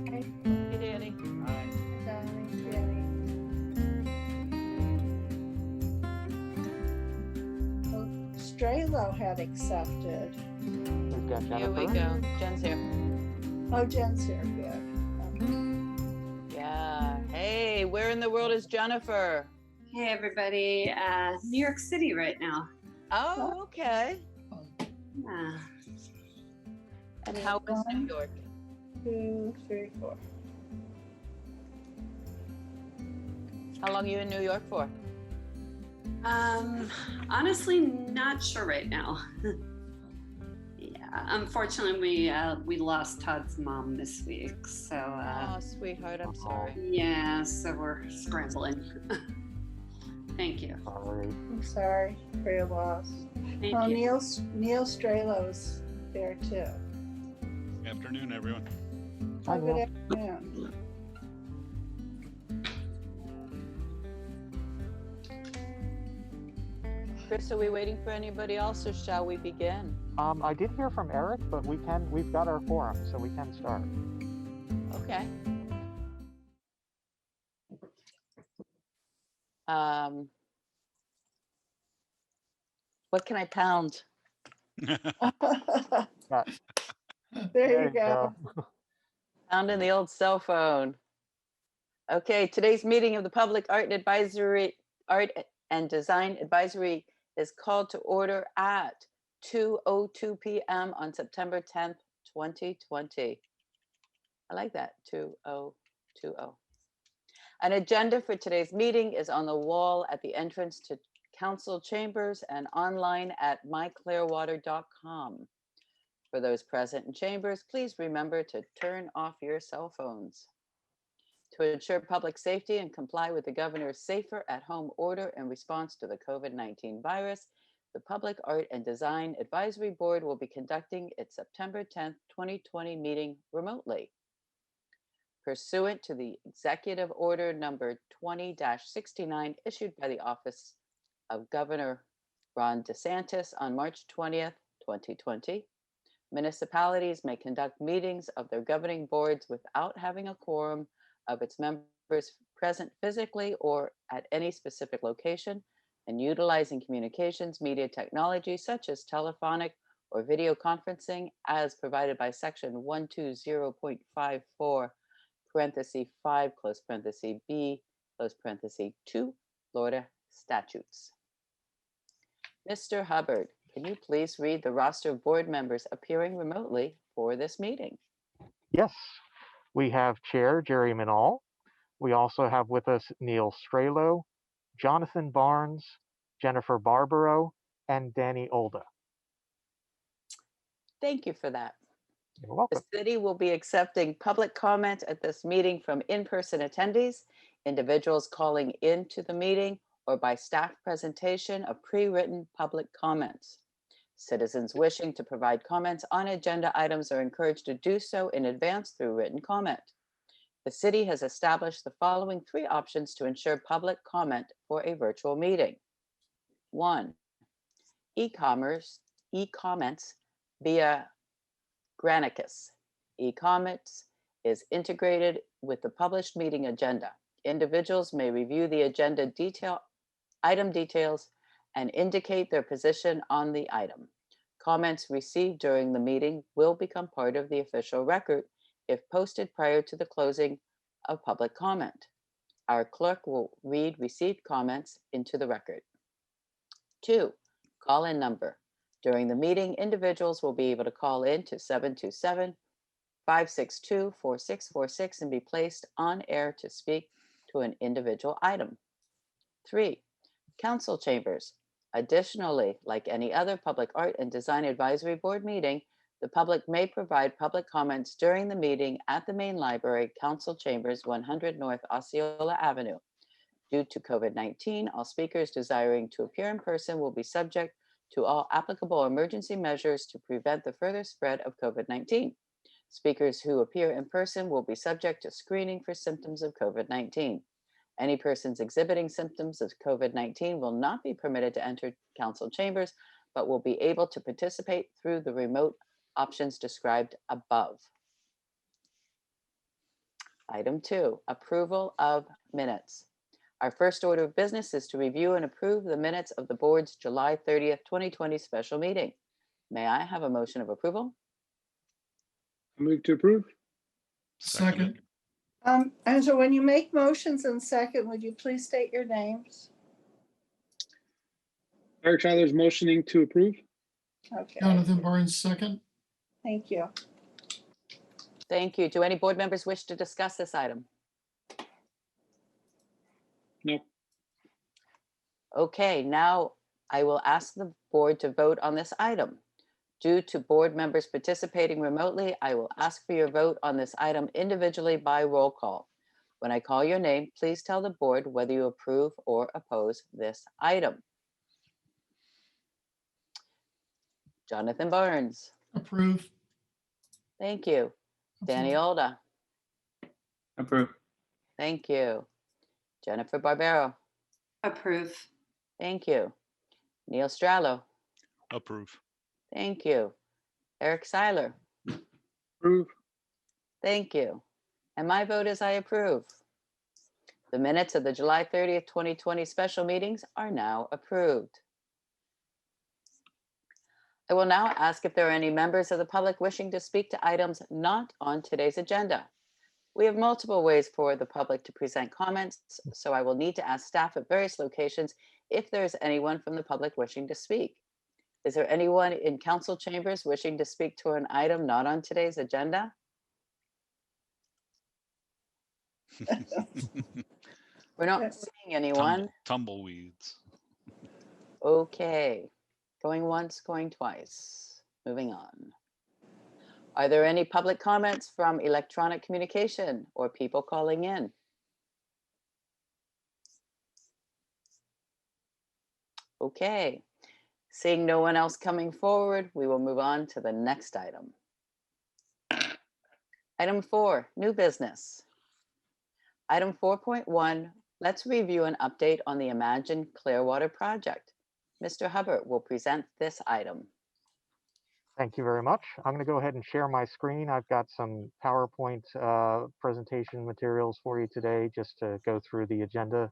Hey, Danny. Strelo had accepted. We've got Here we Jennifer. go. Jen's here. Oh, Jen's here. Good. Yeah. Hey, where in the world is Jennifer? Hey everybody, New York City right now. Oh, okay. Yeah. And how is New York? 2, 3, 4. How long are you in New York for? Honestly, not sure right now. Yeah, unfortunately, we lost Todd's mom this week, so Oh, sweetheart, I'm sorry. yeah, so we're scrambling. Thank you. Sorry. I'm sorry for your loss. Thank Oh, you. Neil Stralo's there too. Afternoon, everyone. Hi, Oh, good Neil. afternoon. Chris, are we waiting for anybody else or shall we begin? I did hear from Eric, but we've got our forum, so we can start. Okay. What can I pound? Yeah, There you go. Pound in the old cell phone. Okay, today's meeting of the Public Art and Design Advisory is called to order at 2:02 p.m. on September 10th, 2020. I like that, 2020. An agenda for today's meeting is on the wall at the entrance to council chambers and online at myclearwater.com. For those present in chambers, please remember to turn off your cell phones. To ensure public safety and comply with the governor's safer at home order in response to the COVID-19 virus, the Public Art and Design Advisory Board will be conducting its September 10th, 2020 meeting remotely. Pursuant to the Executive Order number 20-69 issued by the Office of Governor Ron DeSantis on March 20th, 2020, municipalities may conduct meetings of their governing boards without having a quorum of its members present physically or at any specific location, and utilizing communications media technology such as telephonic or video conferencing as provided by section 120.54 parenthesis 5 close parenthesis B close parenthesis 2 Florida statutes. Mr. Hubbard, can you please read the roster of board members appearing remotely for this meeting? Yes, we have Chair Jerry Minall. We also have with us Neil Stralo, Jonathan Barnes, Jennifer Barbaro, and Danny Olda. Thank you for that. You're welcome. The city will be accepting public comment at this meeting from in-person attendees, individuals calling into the meeting, or by staff presentation of pre-written public comments. Citizens wishing to provide comments on agenda items are encouraged to do so in advance through written comment. The city has established the following 3 options to ensure public comment for a virtual meeting. 1, e-comments via Granicus. E-comments is integrated with the published meeting agenda. Individuals may review the agenda item details and indicate their position on the item. Comments received during the meeting will become part of the official record if posted prior to the closing of public comment. Our clerk will read received comments into the record. 2, call-in number. During the meeting, individuals will be able to call in to 727-562-4646 and be placed on air to speak to an individual item. 3, council chambers. Additionally, like any other Public Art and Design Advisory Board meeting, the public may provide public comments during the meeting at the main library, Council Chambers, 100 North Osceola Avenue. Due to COVID-19, all speakers desiring to appear in person will be subject to all applicable emergency measures to prevent the further spread of COVID-19. Speakers who appear in person will be subject to screening for symptoms of COVID-19. Any persons exhibiting symptoms of COVID-19 will not be permitted to enter council chambers, but will be able to participate through the remote options described above. Item 2, approval of minutes. Our first order of business is to review and approve the minutes of the board's July 30th, 2020 special meeting. May I have a motion of approval? I move to approve. Seconded. And so when you make motions and second, would you please state your names? Eric Tyler's motioning to approve. Okay, Jonathan Barnes, second. thank you. Thank you. Do any board members wish to discuss this item? No. Okay, now I will ask the board to vote on this item. Due to board members participating remotely, I will ask for your vote on this item individually by roll call. When I call your name, please tell the board whether you approve or oppose this item. Jonathan Barnes, Approve. thank you. Danny Approve. Olda, Approve. thank you. Jennifer Barbero, Approve. thank you. Neil Strallo, Approve. thank you. Eric Seiler, Approve. thank you. And my vote is I approve. The minutes of the July 30th, 2020 special meetings are now approved. I will now ask if there are any members of the public wishing to speak to items not on today's agenda. We have multiple ways for the public to present comments, so I will need to ask staff at various locations if there's anyone from the public wishing to speak. Is there anyone in council chambers wishing to speak to an item not on today's agenda? We're not seeing anyone. Tumbleweeds. Okay, going once, going twice, moving on. Are there any public comments from electronic communication or people calling in? Okay, seeing no one else coming forward, we will move on to the next item. Item 4, new business. Item 4.1, let's review an update on the Imagine Clearwater project. Mr. Hubbard will present this item. Thank you very much. I'm going to go ahead and share my screen. I've got some PowerPoint presentation materials for you today just to go through the agenda.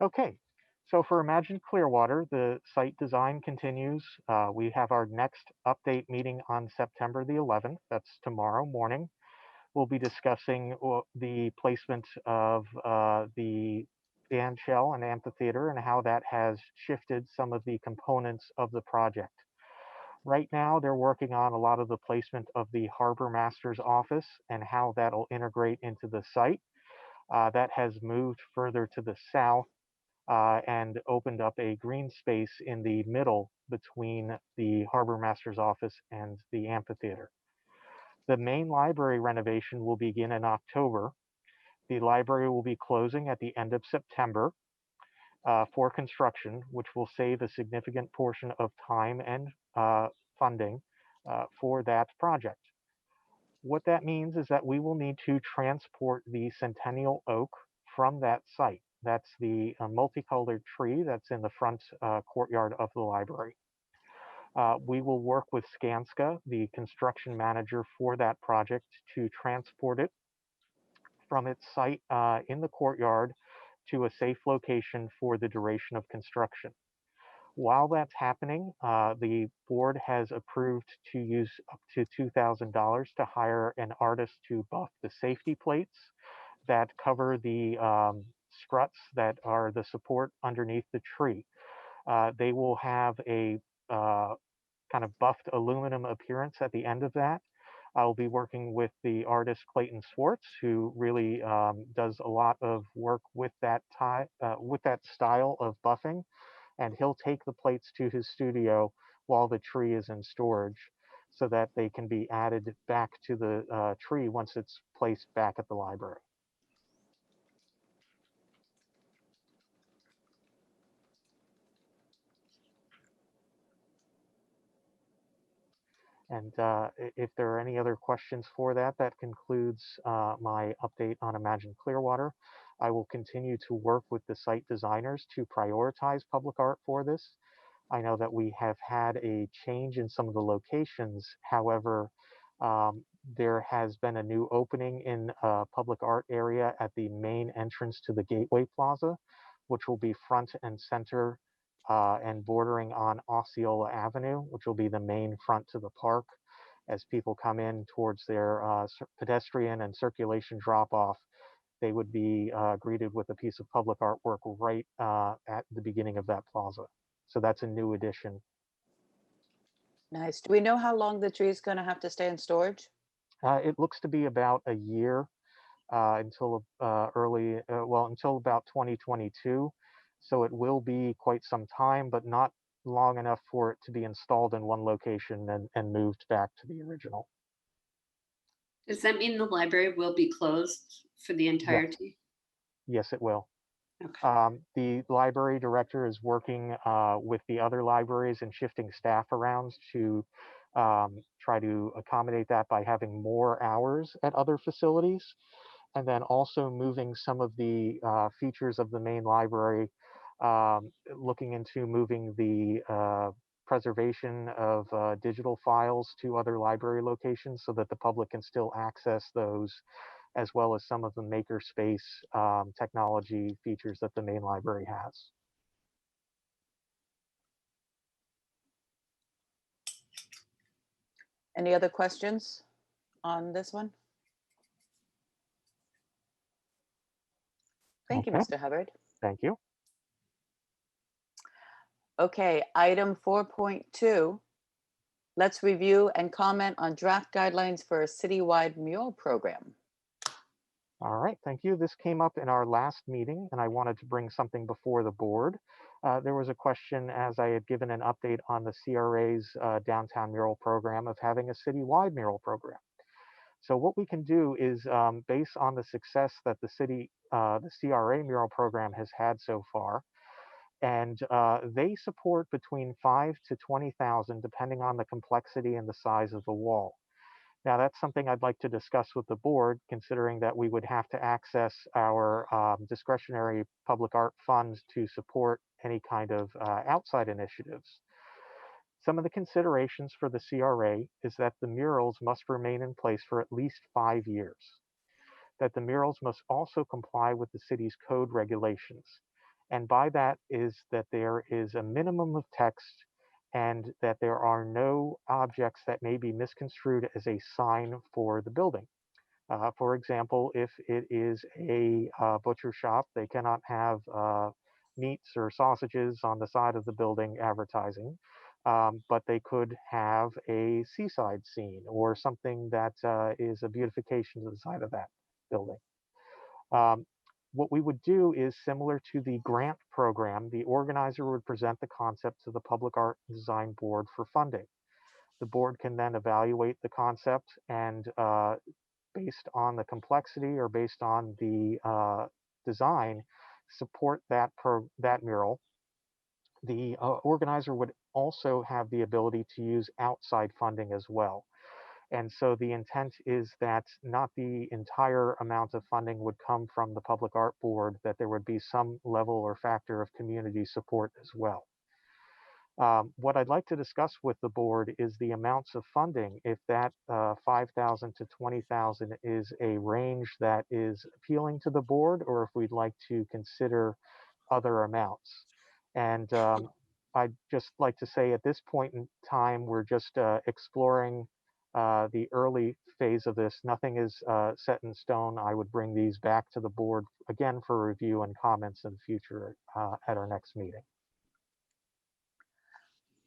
Okay, so for Imagine Clearwater, the site design continues. We have our next update meeting on September the 11th. That's tomorrow morning. We'll be discussing the placement of the band shell and amphitheater and how that has shifted some of the components of the project. Right now, they're working on a lot of the placement of the harbor master's office and how that'll integrate into the site. That has moved further to the south and opened up a green space in the middle between the harbor master's office and the amphitheater. The main library renovation will begin in October. The library will be closing at the end of September for construction, which will save a significant portion of time and funding for that project. What that means is that we will need to transport the centennial oak from that site. That's the multicolored tree that's in the front courtyard of the library. We will work with Skanska, the construction manager for that project, to transport it from its site in the courtyard to a safe location for the duration of construction. While that's happening, the board has approved to use up to $2,000 to hire an artist to buff the safety plates that cover the struts that are the support underneath the tree. They will have a kind of buffed aluminum appearance at the end of that. I'll be working with the artist Clayton Swartz, who really does a lot of work with that style of buffing, and he'll take the plates to his studio while the tree is in storage, so that they can be added back to the tree once it's placed back at the library. And if there are any other questions for that, that concludes my update on Imagine Clearwater. I will continue to work with the site designers to prioritize public art for this. I know that we have had a change in some of the locations. However, there has been a new opening in a public art area at the main entrance to the Gateway Plaza, which will be front and center and bordering on Osceola Avenue, which will be the main front to the park. As people come in towards their pedestrian and circulation drop off, they would be greeted with a piece of public artwork right at the beginning of that plaza. So that's a new addition. Nice. Do we know how long the tree is going to have to stay in storage? It looks to be about a year until until about 2022. So it will be quite some time, but not long enough for it to be installed in one location and moved back to the original. Does that mean the library will be closed for the entirety? Yes, it will. Okay. The library director is working with the other libraries and shifting staff around to try to accommodate that by having more hours at other facilities, and then also moving some of the features of the main library, looking into moving the preservation of digital files to other library locations so that the public can still access those, as well as some of the makerspace technology features that the main library has. Any other questions on this one? Thank you, Okay, Mr. Hubbard. thank you. Okay, item 4.2. Let's review and comment on draft guidelines for a citywide mural program. All right, thank you. This came up in our last meeting, and I wanted to bring something before the board. There was a question, as I had given an update on the CRA's downtown mural program, of having a citywide mural program. So what we can do is, based on the success that the CRA mural program has had so far, and they support between 5 to 20,000, depending on the complexity and the size of the wall. Now, that's something I'd like to discuss with the board, considering that we would have to access our discretionary public art funds to support any kind of outside initiatives. Some of the considerations for the CRA is that the murals must remain in place for at least 5 years, that the murals must also comply with the city's code regulations. And by that is that there is a minimum of text and that there are no objects that may be misconstrued as a sign for the building. For example, if it is a butcher shop, they cannot have meats or sausages on the side of the building advertising, but they could have a seaside scene or something that is a beautification to the side of that building. What we would do is similar to the grant program. The organizer would present the concept to the Public Art and Design Board for funding. The board can then evaluate the concept and based on the complexity or based on the design, support that mural. The organizer would also have the ability to use outside funding as well. And so the intent is that not the entire amount of funding would come from the Public Art Board, that there would be some level or factor of community support as well. What I'd like to discuss with the board is the amounts of funding, if that 5,000 to 20,000 is a range that is appealing to the board, or if we'd like to consider other amounts. And I'd just like to say at this point in time, we're just exploring the early phase of this. Nothing is set in stone. I would bring these back to the board again for review and comments in the future at our next meeting.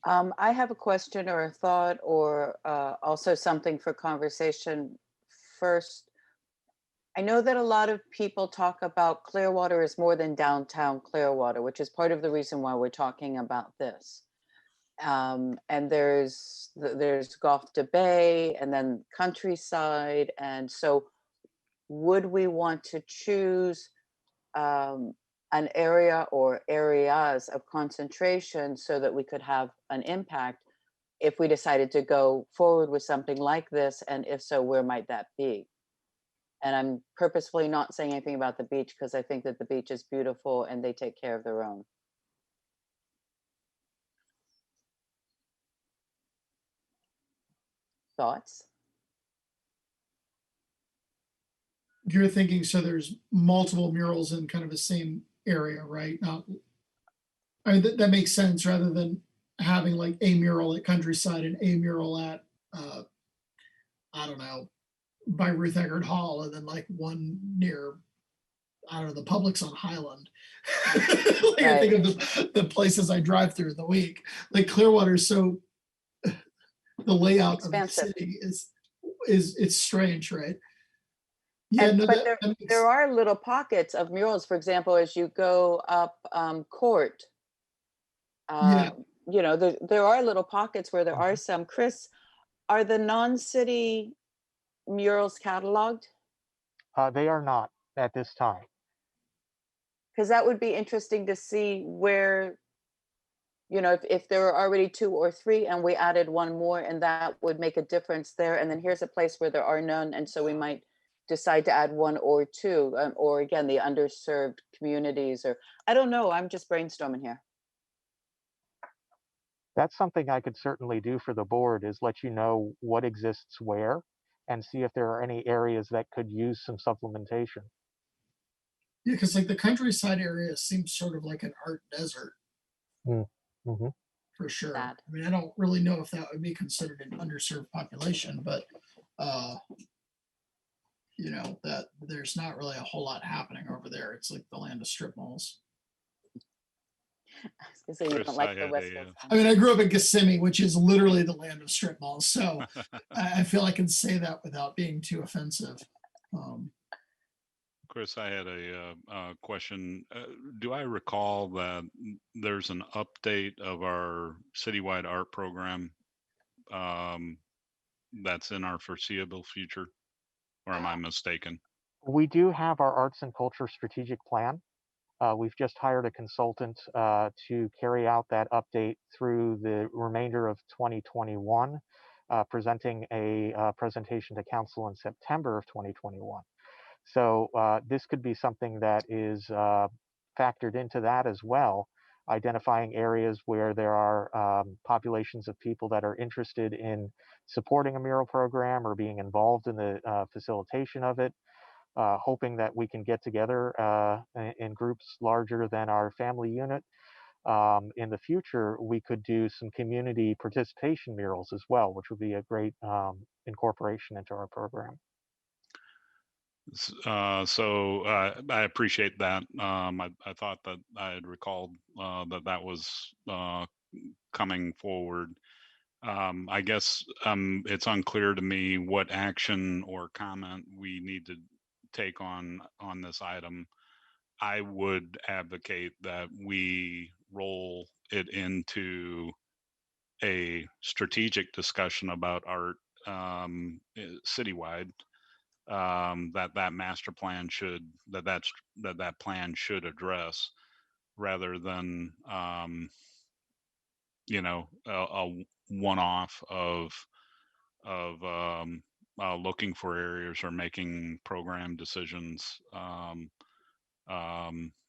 I have a question or a thought or also something for conversation. First, I know that a lot of people talk about Clearwater is more than downtown Clearwater, which is part of the reason why we're talking about this. And there's Gulf to Bay and then countryside. And so would we want to choose an area or areas of concentration so that we could have an impact if we decided to go forward with something like this? And if so, where might that be? And I'm purposefully not saying anything about the beach because I think that the beach is beautiful and they take care of their own. Thoughts? You're thinking, so there's multiple murals in kind of the same area, right? Not, I mean, that makes sense rather than having like a mural at Countryside and a mural at, I don't know, by Ruth Eggert Hall, and then like one near, I don't know, the Publix on Highland. Like I think of the places I drive through in the week. Like Clearwater is so, the layout of the Expansive. city is it's strange, right? Yeah, And, no, but that makes, there are little pockets of murals. For example, as you go up Court, yeah. you know, there are little pockets where there are some. Chris, are the non-city murals cataloged? They are not at this time. Because that would be interesting to see where, you know, if there are already 2 or 3 and we added one more, and that would make a difference there. And then here's a place where there are none. And so we might decide to add 1 or 2, or again, the underserved communities, or I don't know. I'm just brainstorming here. That's something I could certainly do for the board, is let you know what exists where and see if there are any areas that could use some supplementation. Yeah, because like the Countryside area seems sort of like an art desert Mm-hmm. for sure. Sad. I mean, I don't really know if that would be considered an underserved population, but you know, that there's not really a whole lot happening over there. It's like the land of strip malls. I was gonna say you Chris, don't like I the had West a, Coast. I mean, I grew up in Kissimmee, which is literally the land of strip malls. So I feel I can say that without being too offensive. Chris, I had a question. Do I recall that there's an update of our citywide art program that's in our foreseeable future, or am I mistaken? We do have our arts and culture strategic plan. We've just hired a consultant to carry out that update through the remainder of 2021, presenting a presentation to council in September of 2021. So this could be something that is factored into that as well, identifying areas where there are populations of people that are interested in supporting a mural program or being involved in the facilitation of it. Hoping that we can get together in groups larger than our family unit. In the future, we could do some community participation murals as well, which would be a great incorporation into our program. So I appreciate that. I thought that I had recalled that was coming forward. I guess it's unclear to me what action or comment we need to take on this item. I would advocate that we roll it into a strategic discussion about art citywide. That master plan should that plan should address, rather than you know, a one-off of looking for areas or making program decisions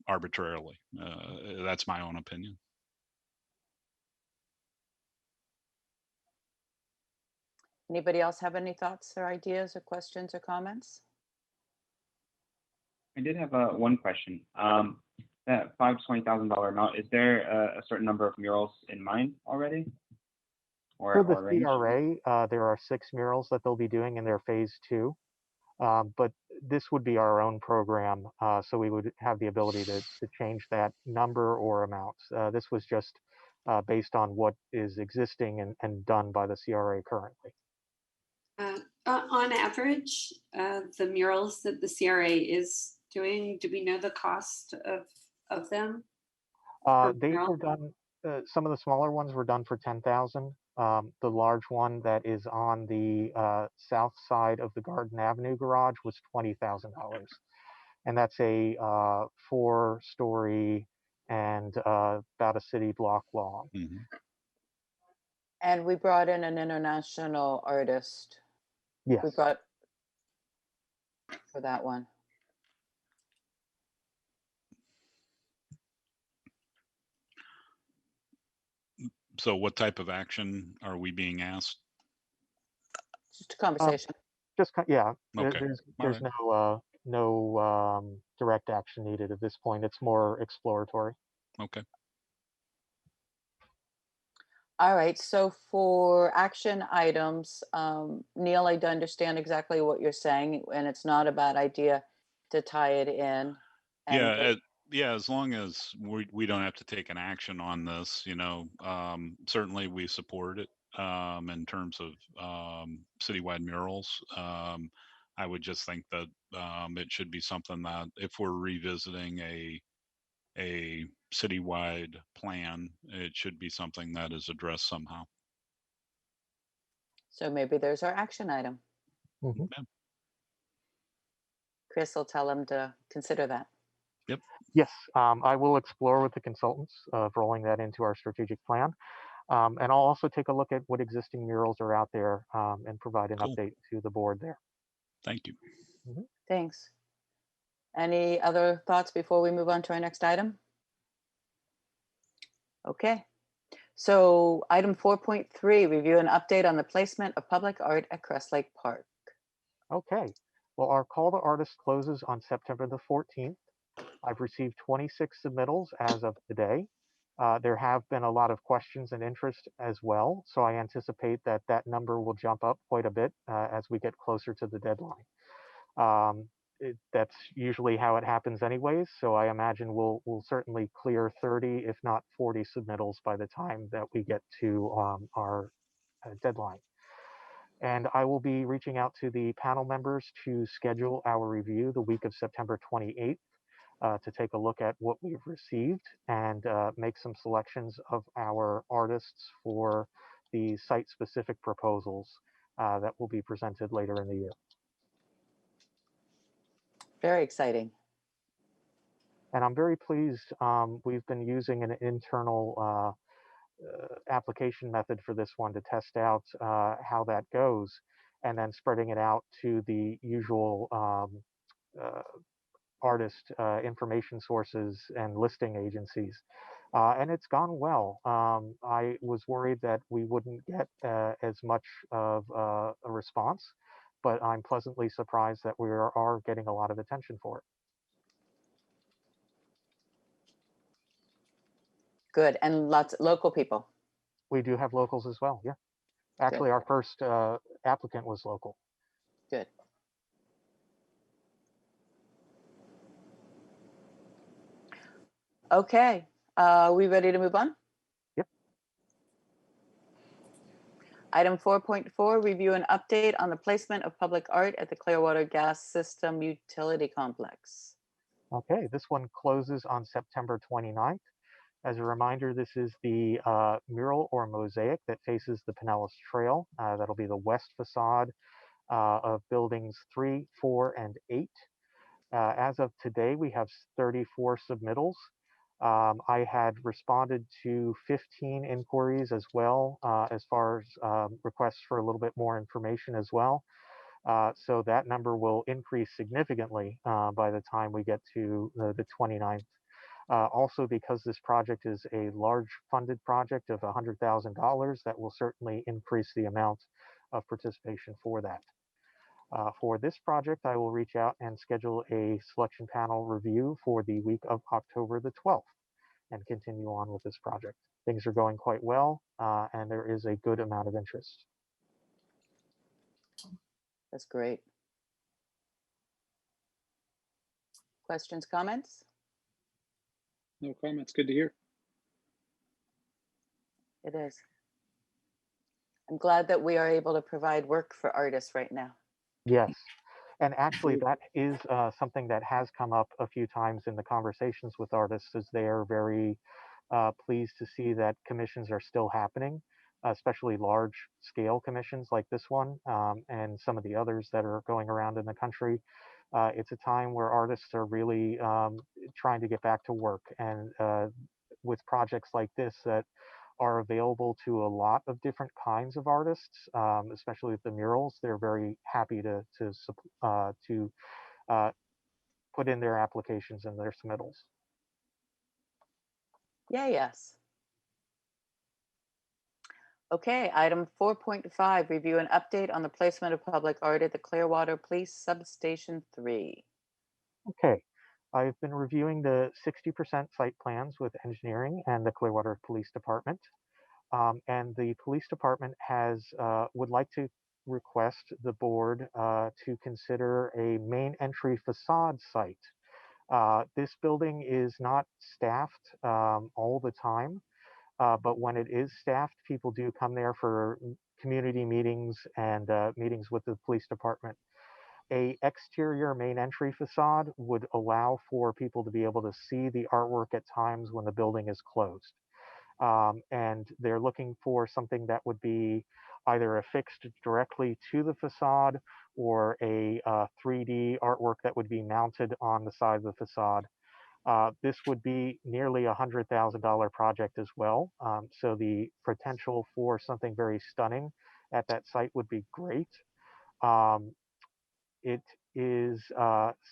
arbitrarily. That's my own opinion. Anybody else have any thoughts or ideas or questions or comments? I did have one question. That $520,000 amount, is there a certain number of murals in mind already? For the range? CRA, there are 6 murals that they'll be doing in their phase 2. But this would be our own program, so we would have the ability to change that number or amounts. This was just based on what is existing and done by the CRA currently. On average, the murals that the CRA is doing, do we know the cost of them? They were done. Some of the smaller ones were done for 10,000. The large one that is on the south side of the Garden Avenue garage was $20,000, and that's a 4-story and about a city block long. Mm-hmm. And we brought in an international artist. Yes. We brought for that one. So what type of action are we being asked? Just a conversation. Just, yeah, Okay. there's All no direct action needed at this point. It's more exploratory. Okay. All right, so for action items, Neil, I do understand exactly what you're saying, and it's not a bad idea to tie it in. Yeah, And yeah, as long as we don't have to take an action on this, certainly we support it in terms of citywide murals. I would just think that it should be something that if we're revisiting a citywide plan, it should be something that is addressed somehow. so maybe there's our action item. Mhm. Yeah. Chris will tell him to consider that. Yep. Yes, I will explore with the consultants of rolling that into our strategic plan. And I'll also take a look at what existing murals are out there and provide an Cool. update to the board there. Thank you. Thanks. Any other thoughts before we move on to our next item? Okay. So item 4.3, review an update on the placement of public art at Crest Lake Park. Okay, well, our call to artists closes on September the 14th. I've received 26 submittals as of today. There have been a lot of questions and interest as well, so I anticipate that that number will jump up quite a bit as we get closer to the deadline. That's usually how it happens anyways, so I imagine we'll certainly clear 30, if not 40 submittals by the time that we get to our deadline. And I will be reaching out to the panel members to schedule our review the week of September 28th to take a look at what we've received and make some selections of our artists for the site-specific proposals that will be presented later in the year. Very exciting. And I'm very pleased. We've been using an internal application method for this one to test out how that goes, and then spreading it out to the usual artist information sources and listing agencies. And it's gone well. I was worried that we wouldn't get as much of a response, but I'm pleasantly surprised that we are getting a lot of attention for it. Good. And lots of local people. We do have locals as well, yeah. Actually, our first applicant was local. Good. Okay. Are we ready to move on? Yep. Item 4.4, review an update on the placement of public art at the Clearwater Gas System Utility Complex. Okay, this one closes on September 29th. As a reminder, this is the mural or mosaic that faces the Pinellas Trail. That'll be the west facade of buildings 3, 4, and 8. As of today, we have 34 submittals. I had responded to 15 inquiries as well, as far as requests for a little bit more information as well. So that number will increase significantly by the time we get to the 29th. Also, because this project is a large funded project of $100,000, that will certainly increase the amount of participation for that. For this project, I will reach out and schedule a selection panel review for the week of October the 12th and continue on with this project. Things are going quite well, and there is a good amount of interest. That's great. Questions, comments? No comments. Good to hear. It is. I'm glad that we are able to provide work for artists right now. Yes. And actually, that is something that has come up a few times in the conversations with artists, as they are very pleased to see that commissions are still happening, especially large-scale commissions like this one and some of the others that are going around in the country. It's a time where artists are really trying to get back to work, and with projects like this that are available to a lot of different kinds of artists, especially with the murals. They're very happy to put in their applications and their submittals. Yeah, yes. Okay, item 4.5, review an update on the placement of public art at the Clearwater Police Substation 3. Okay, I've been reviewing the 60% site plans with engineering and the Clearwater Police Department. And the police department would like to request the board to consider a main entry facade site. This building is not staffed all the time, but when it is staffed, people do come there for community meetings and meetings with the police department. A exterior main entry facade would allow for people to be able to see the artwork at times when the building is closed. And they're looking for something that would be either affixed directly to the facade or a 3D artwork that would be mounted on the side of the facade. This would be nearly $100,000 project as well. So the potential for something very stunning at that site would be great. It is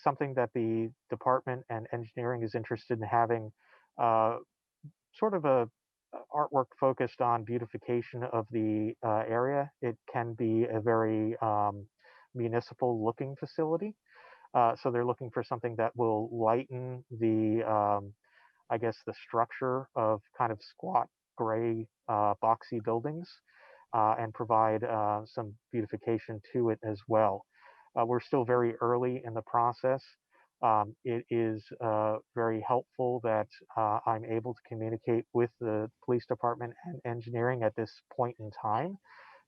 something that the department and engineering is interested in having sort of a artwork focused on beautification of the area. It can be a very municipal looking facility. So they're looking for something that will lighten the, I guess, the structure of kind of squat gray boxy buildings and provide some beautification to it as well. We're still very early in the process. It is very helpful that I'm able to communicate with the police department and engineering at this point in time,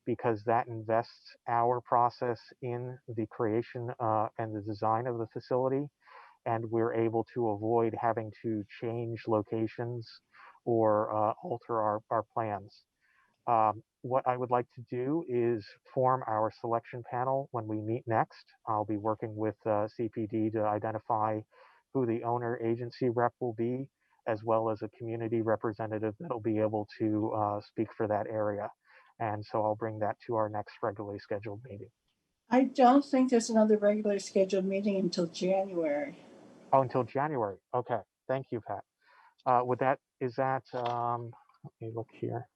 because that invests our process in the creation and the design of the facility. And we're able to avoid having to change locations or alter our plans. What I would like to do is form our selection panel when we meet next. I'll be working with CPD to identify who the owner agency rep will be, as well as a community representative that'll be able to speak for that area. And so I'll bring that to our next regularly scheduled meeting. I don't think there's another regular scheduled meeting until January. Oh, until January. Okay. Thank you, Pat. Let me look here.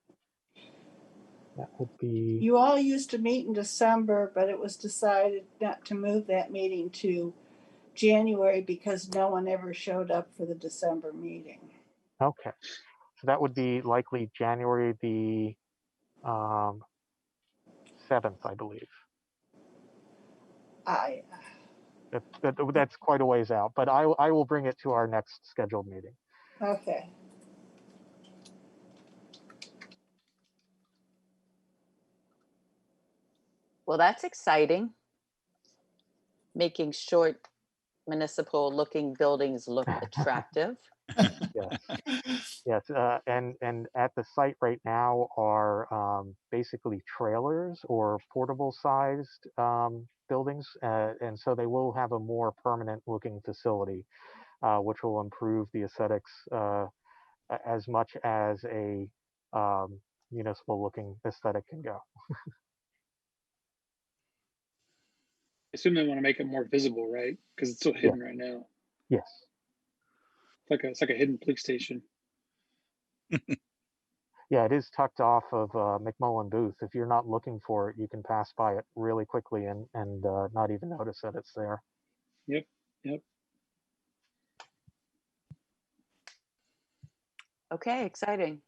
That would be. You all used to meet in December, but it was decided not to move that meeting to January because no one ever showed up for the December meeting. Okay. So that would be likely January the 7th, I believe. That's quite a ways out, but I will bring it to our next scheduled meeting. Okay. Well, that's exciting. Making short municipal looking buildings look attractive. Yes. Yes. And at the site right now are basically trailers or portable sized buildings. And so they will have a more permanent looking facility, which will improve the aesthetics as much as a municipal looking aesthetic can go. I assume they want to make it more visible, right? Because it's so hidden right now. Yes. It's like a hidden police station. Yeah, it is tucked off of McMullen Booth. If you're not looking for it, you can pass by it really quickly and not even notice that it's there. Yep. Okay, exciting.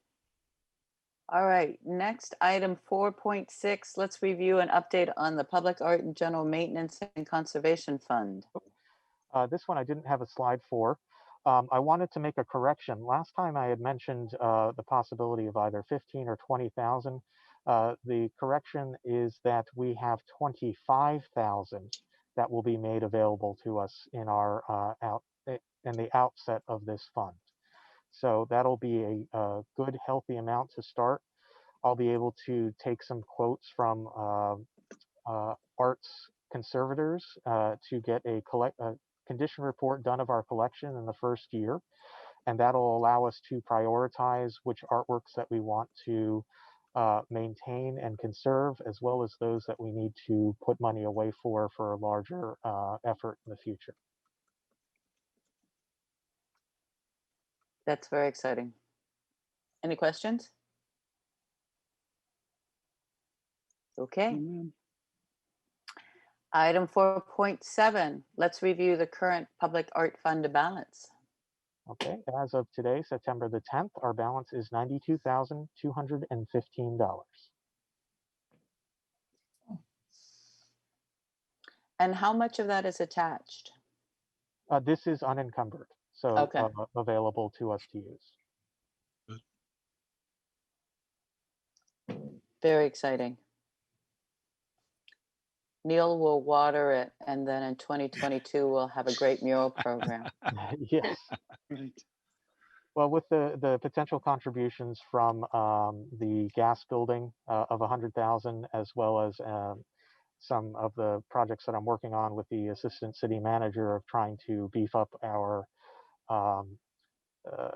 All right, next item 4.6, let's review an update on the Public Art and General Maintenance and Conservation Fund. This one I didn't have a slide for. I wanted to make a correction. Last time I had mentioned the possibility of either 15 or 20,000. The correction is that we have 25,000 that will be made available to us in the outset of this fund. So that'll be a good, healthy amount to start. I'll be able to take some quotes from arts conservators to get a condition report done of our collection in the first year. And that'll allow us to prioritize which artworks that we want to maintain and conserve, as well as those that we need to put money away for a larger effort in the future. That's very exciting. Any questions? Okay. Amen. Item 4.7, let's review the current public art fund balance. Okay, as of today, September the 10th, our balance is $92,215. And how much of that is attached? This is unencumbered, so Okay. available to us to use. Very exciting. Neil will water it, and then in 2022, we'll have a great mural program. Yes. Right. Well, with the potential contributions from the gas building of 100,000, as well as some of the projects that I'm working on with the assistant city manager of trying to beef up our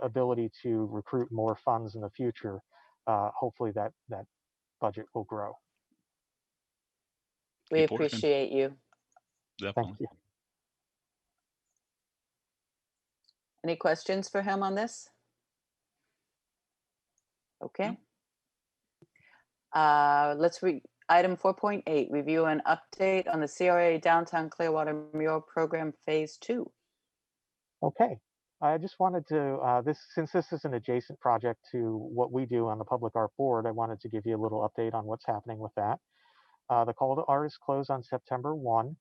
ability to recruit more funds in the future, hopefully that budget will grow. We Keep working. appreciate you. Definitely. Thank you. Any questions for him on this? Okay. Let's read item 4.8, review an update on the CRA Downtown Clearwater Mural Program Phase 2. Okay. I just wanted to, since this is an adjacent project to what we do on the Public Art Board, I wanted to give you a little update on what's happening with that. The call to artists closed on September 1.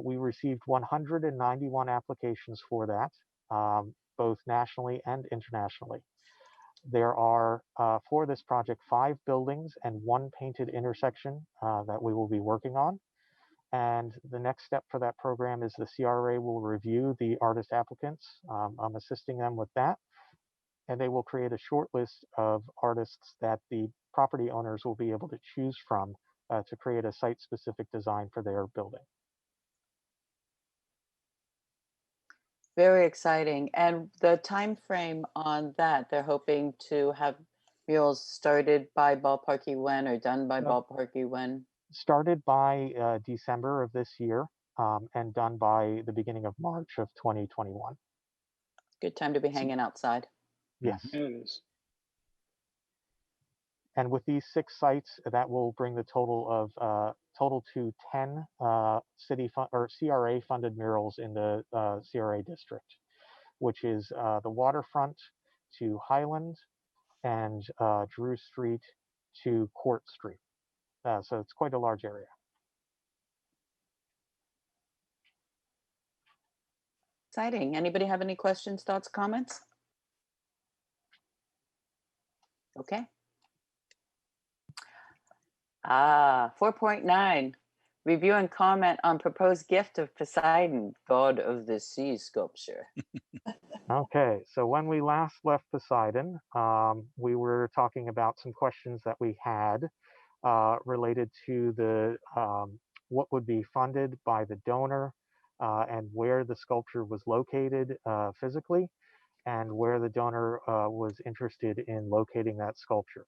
We received 191 applications for that, both nationally and internationally. There are, for this project, 5 buildings and 1 painted intersection that we will be working on. And the next step for that program is the CRA will review the artist applicants. I'm assisting them with that. And they will create a short list of artists that the property owners will be able to choose from to create a site-specific design for their building. Very exciting. And the time frame on that, they're hoping to have murals started by ballparky when or done by ballparky when? Started by December of this year and done by the beginning of March of 2021. Good time to be hanging outside. Yes. Yeah, it is. And with these 6 sites, that will bring the total to 10 CRA funded murals in the CRA district, which is the waterfront to Highland and Drew Street to Court Street. So it's quite a large area. Exciting. Anybody have any questions, thoughts, comments? Okay. 4.9, review and comment on proposed gift of Poseidon, god of the sea sculpture. Okay, so when we last left Poseidon, we were talking about some questions that we had related to the what would be funded by the donor and where the sculpture was located physically, and where the donor was interested in locating that sculpture.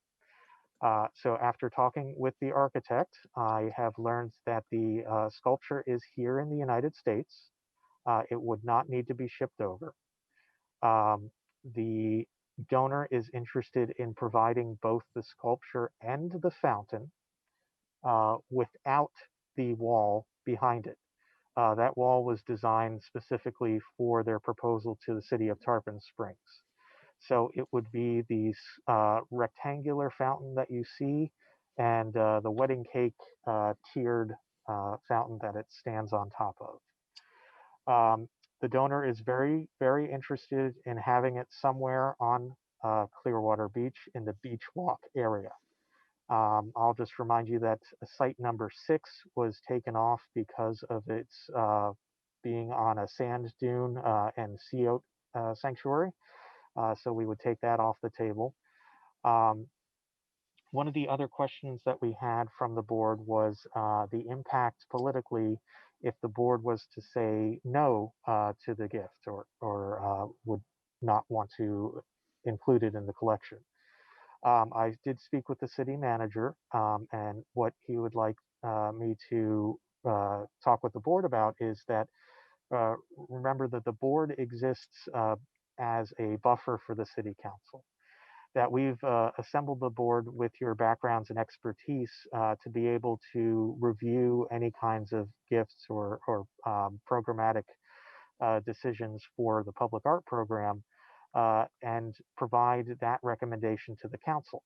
So after talking with the architect, I have learned that the sculpture is here in the United States. It would not need to be shipped over. The donor is interested in providing both the sculpture and the fountain without the wall behind it. That wall was designed specifically for their proposal to the city of Tarpon Springs. So it would be the rectangular fountain that you see and the wedding cake tiered fountain that it stands on top of. The donor is very, very interested in having it somewhere on Clearwater Beach in the beach walk area. I'll just remind you that site number 6 was taken off because of its being on a sand dune and sea oat sanctuary. So we would take that off the table. One of the other questions that we had from the board was the impact politically if the board was to say no to the gift or would not want to include it in the collection. I did speak with the city manager, and what he would like me to talk with the board about is that remember that the board exists as a buffer for the city council. That we've assembled the board with your backgrounds and expertise to be able to review any kinds of gifts or programmatic decisions for the public art program and provide that recommendation to the council.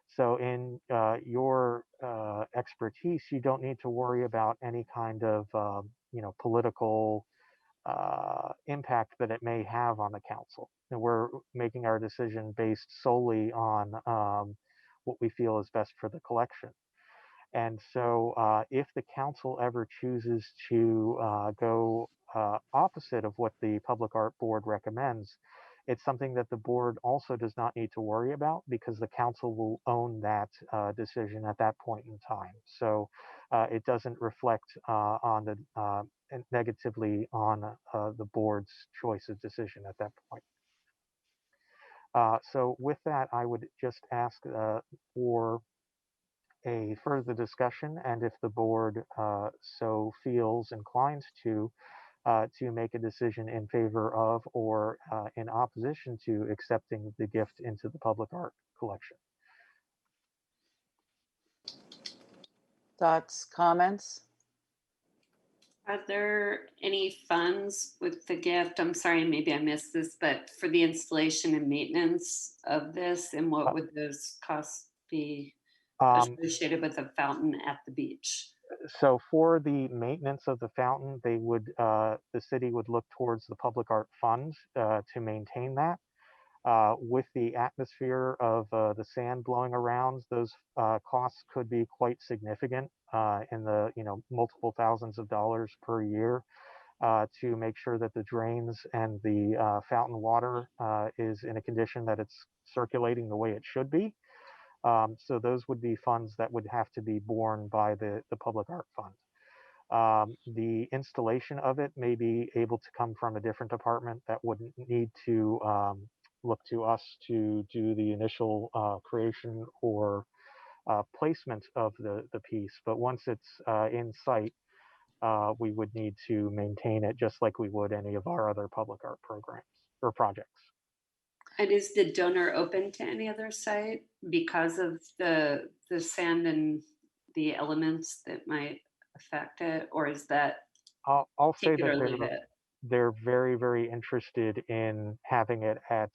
So in your expertise, you don't need to worry about any kind of political impact that it may have on the council. And we're making our decision based solely on what we feel is best for the collection. And so if the council ever chooses to go opposite of what the Public Art Board recommends, it's something that the board also does not need to worry about because the council will own that decision at that point in time. So it doesn't reflect on the negatively on the board's choice of decision at that point. So with that, I would just ask for a further discussion, and if the board so feels inclined to make a decision in favor of or in opposition to accepting the gift into the public art collection. Thoughts, comments? Are there any funds with the gift? I'm sorry, maybe I missed this, but for the installation and maintenance of this, and what would those costs be associated with a fountain at the beach? So for the maintenance of the fountain, they would the city would look towards the public art funds to maintain that. With the atmosphere of the sand blowing around, those costs could be quite significant in the multiple thousands of dollars per year to make sure that the drains and the fountain water is in a condition that it's circulating the way it should be. So those would be funds that would have to be borne by the Public Art Fund. The installation of it may be able to come from a different department that wouldn't need to look to us to do the initial creation or placement of the piece. But once it's in sight, we would need to maintain it just like we would any of our other public art programs or projects. And is the donor open to any other site because of the sand and the elements that might affect it, or is that I'll say take it that or leave it? they're very, very interested in having it at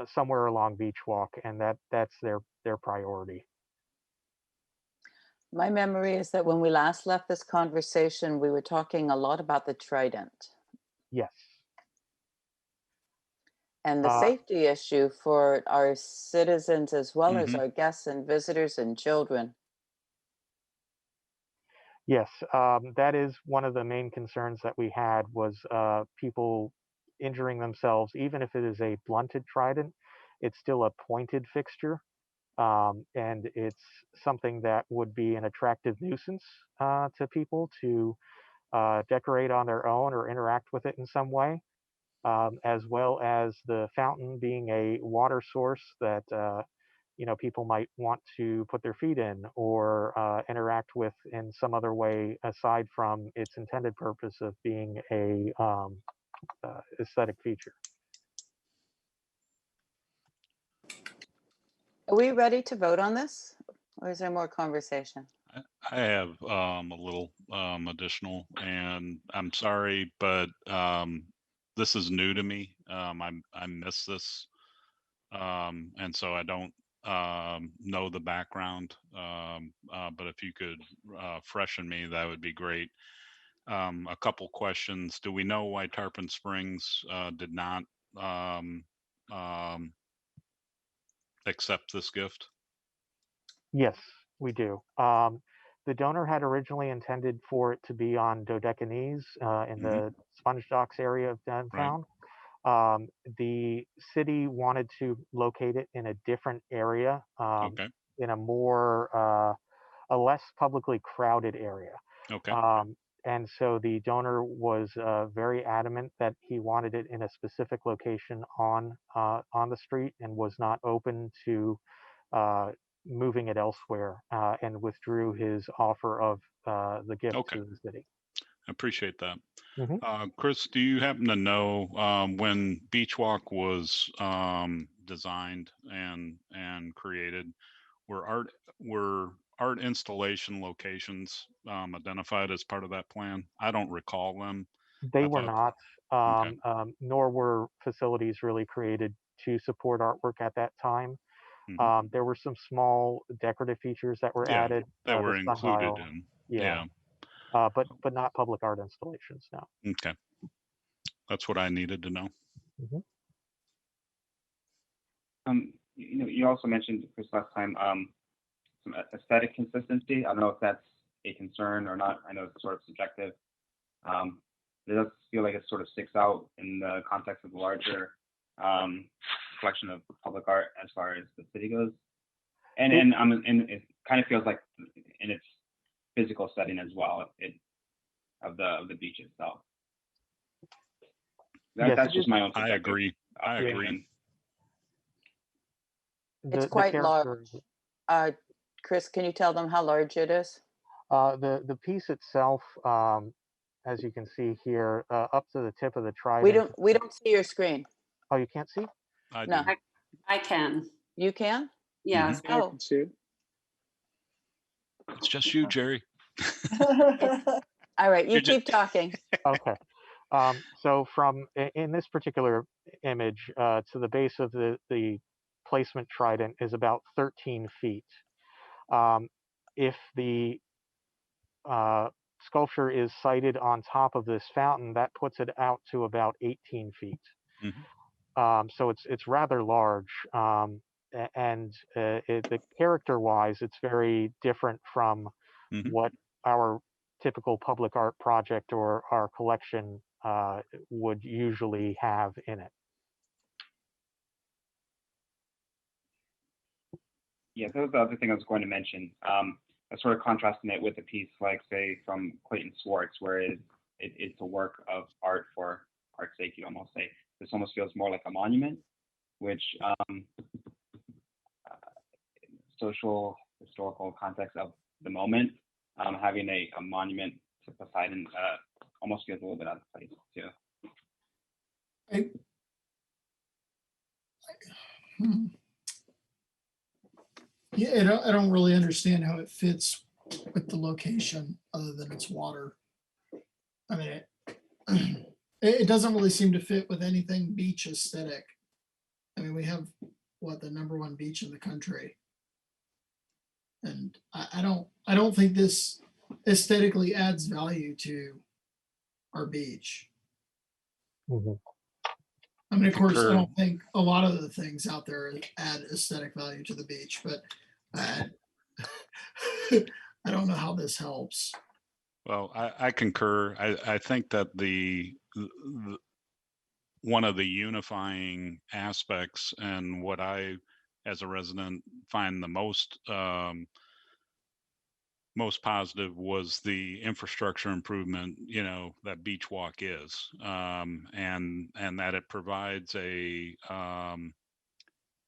somewhere along Beach Walk, and that's their priority. My memory is that when we last left this conversation, we were talking a lot about the trident Yes. and the Uh, safety issue for our citizens as well as Mhm. our guests and visitors and children. Yes, that is one of the main concerns that we had was people injuring themselves, even if it is a blunted trident, it's still a pointed fixture. And it's something that would be an attractive nuisance to people to decorate on their own or interact with it in some way, as well as the fountain being a water source that people might want to put their feet in or interact with in some other way aside from its intended purpose of being a aesthetic feature. Are we ready to vote on this? Or is there more conversation? I have a little additional, and I'm sorry, but this is new to me. I missed this, and so I don't know the background. But if you could freshen me, that would be great. A couple questions. Do we know why Tarpon Springs did not um, um, accept this gift? Yes, we do. The donor had originally intended for it to be on Dodecanese in Mhm. the Sponge Docks area of Right. downtown. The city wanted to locate it in a different area, Okay. in a more a less publicly crowded area. Okay. And so the donor was very adamant that he wanted it in a specific location on the street and was not open to moving it elsewhere, and withdrew his offer of the gift Okay, to the city. I appreciate that. Mhm. Chris, do you happen to know when Beach Walk was designed and created, were art installation locations identified as part of that plan? I don't recall them. They I were thought, not, okay, nor were facilities really created to support artwork at that time. mhm. There were some small decorative features that were Yeah, added, that the were included sundial, in, yeah, yeah, but not public art installations, no. okay. That's what I needed to know. Mhm. You also mentioned, Chris, last time, some aesthetic consistency. I don't know if that's a concern or not. I know it's sort of subjective. It does feel like it sort of sticks out in the context of the larger collection of public art as far as the city goes. And it kind of feels like in its physical setting as well, of the beach itself. Yes, That's it just is. my own I subjective agree. I Yeah. agree. opinion. It's The quite character, large. Chris, can you tell them how large it is? the piece itself, as you can see here, up to the tip of the We trident. don't see your screen. Oh, you can't see? I No. do. I can. You can? Yeah. Mhm. Yeah, I Oh, can see it. It's just you, Jerry. all right. You You're ju- keep talking. Okay. So in this particular image, to the base of the placement trident is about 13 feet. If the sculpture is sited on top of this fountain, that puts it out to about 18 feet. Mhm. So it's rather large, and the character-wise, it's very different from Mhm. what our typical public art project or our collection would usually have in it. Yeah, that was the other thing I was going to mention. Sort of contrasting it with a piece like, say, from Clayton Swartz, where it's a work of art for art's sake, you almost say. This almost feels more like a monument, which social, historical context of the moment, having a monument to Poseidon almost feels a little bit out of place, too. Hmm. Yeah, I don't really understand how it fits with the location other than it's water. I mean, it doesn't really seem to fit with anything beach aesthetic. I mean, we have the #1 beach in the country. And I don't think this aesthetically adds value to our beach. Mhm. I mean, of course, I Concur. don't think a lot of the things out there add aesthetic value to the beach, but I don't know how this helps. Well, I concur. I think that the one of the unifying aspects and what I, as a resident, find the most positive was the infrastructure improvement, that Beach Walk is, and that it provides a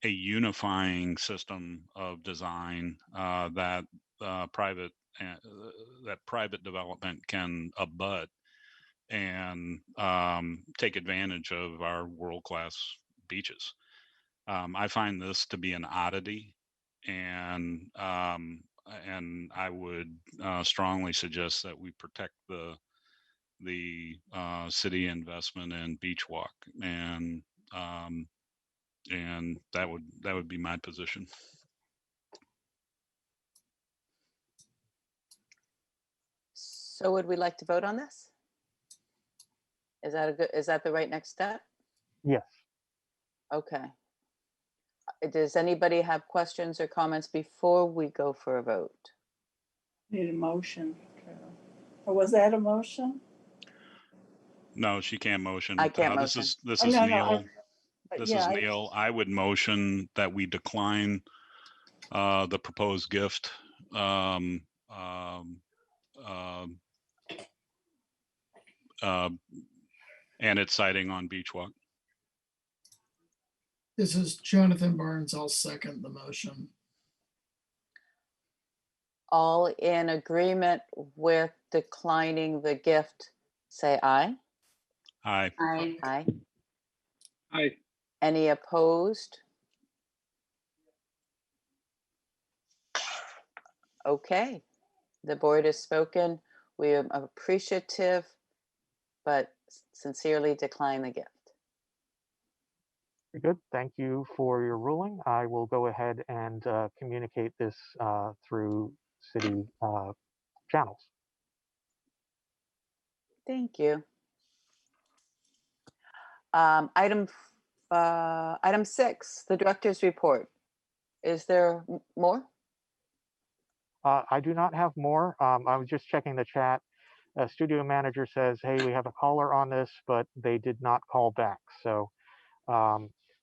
unifying system of design that private that private development can abut and take advantage of our world-class beaches. I find this to be an oddity, and I would strongly suggest that we protect the city investment in Beach Walk, and that would be my position. So would we like to vote on this? Is that the right next step? Yes. Okay. Does anybody have questions or comments before we go for a vote? Need a motion. Or was that a motion? No, she can't motion. I can't This motion. is Oh, no, Neil. but This yeah, is Neil. I would motion that we decline the proposed gift, and its sighting on Beach Walk. This is Jonathan Barnes. I'll second the motion. All in agreement with declining the gift, say aye. Aye. Aye. Aye. Any opposed? Okay, the board has spoken. We are appreciative, but sincerely decline the gift. Very good. Thank you for your ruling. I will go ahead and communicate this through city channels. Thank you. Item 6, the director's report. Is there more? I do not have more. I was just checking the chat. Studio manager says, hey, we have a caller on this, but they did not call back. So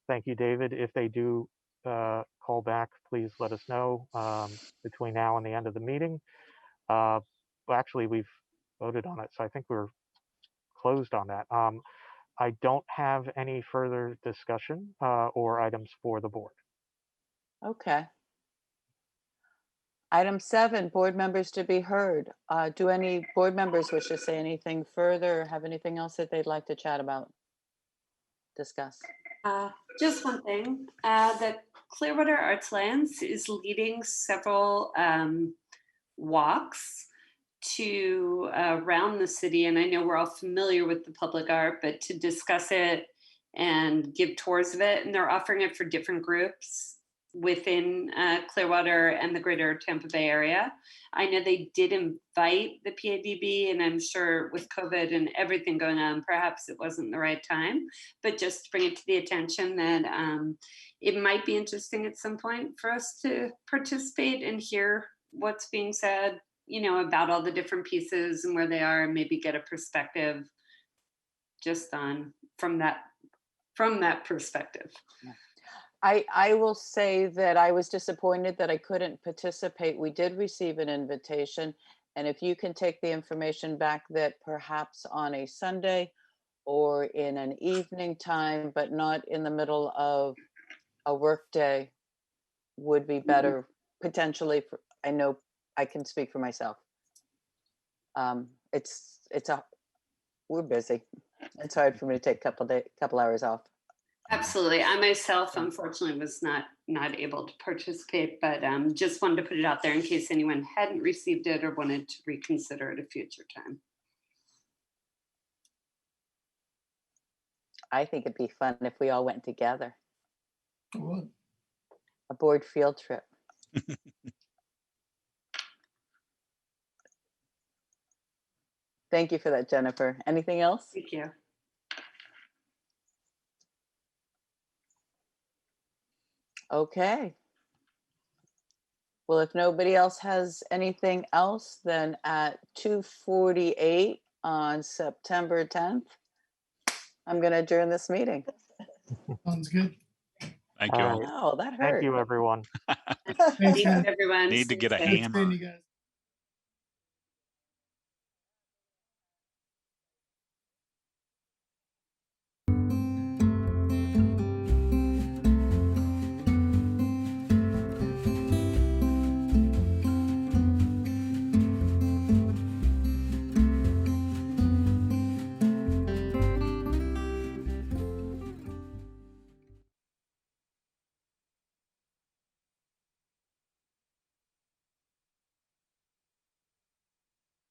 thank you, David. If they do call back, please let us know between now and the end of the meeting. Well, actually, we've voted on it, so I think we're closed on that. I don't have any further discussion or items for the board. Okay. Item 7, board members to be heard. Do any board members wish to say anything further or have anything else that they'd like to chat about? Discuss. Just one thing, the Clearwater Arts Lands is leading several walks to around the city. And I know we're all familiar with the public art, but to discuss it and give tours of it. And they're offering it for different groups within Clearwater and the greater Tampa Bay area. I know they did invite the PADB, and I'm sure with COVID and everything going on, perhaps it wasn't the right time, but just to bring it to the attention that it might be interesting at some point for us to participate and hear what's being said, you know, about all the different pieces and where they are, and maybe get a perspective just on from that perspective. Yeah. I will say that I was disappointed that I couldn't participate. We did receive an invitation, and if you can take the information back that perhaps on a Sunday or in an evening time, but not in the middle of a work day, would be better potentially. I know I can speak for myself. We're busy. It's hard for me to take a couple hours off. Absolutely. I myself, unfortunately, was not able to participate, but just wanted to put it out there in case anyone hadn't received it or wanted to reconsider at a future time. I think it'd be fun if we all went together. What? A board field trip. Thank you for that, Jennifer. Anything else? Thank you. Okay. Well, if nobody else has anything else, then at 2:48 on September 10th, I'm going to adjourn this meeting. Sounds good. Thank you all. Oh, that hurt. Thank you, everyone. Thanks, Thank you, guys. everyone. Need to Stay get a safe. Good hammer. seeing you guys.